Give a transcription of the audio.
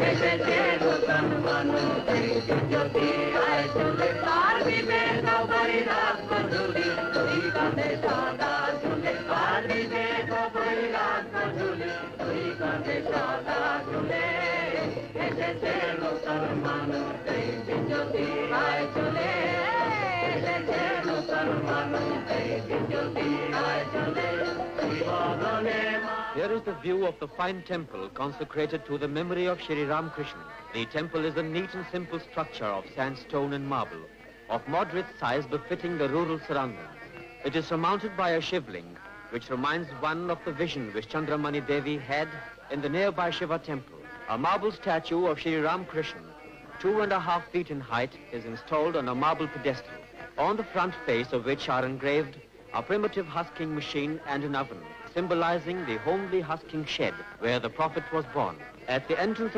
এসেছে নূতন মানুষ যদি আয় চলে তার বিবেক বৈরাগ্য ঝুলি দুই কাঁধে সদা ঝুলে তার বিবেক বৈরাগ্য ঝুলি দুই কাঁধে সদা ঝুলে এসেছে নূতন মানুষ যদি আয় চলে এসেছে নূতন মানুষ যদি আয় চলে Here is the view of the fine temple consecrated to the memory of Shri Ram Krishna. The temple is a neat and simple structure of sandstone and marble, of moderate size befitting the rural surroundings. It is surmounted by a shivling, which reminds one of the vision which Chandramani Devi had in the nearby Shiva temple. A marble statue of Shri Ram Krishna, 2.5 feet in height, is installed on a marble pedestal, on the front face of which are engraved a primitive husking machine and an oven, symbolizing the homely husking shed where the Prophet was born. At the entrance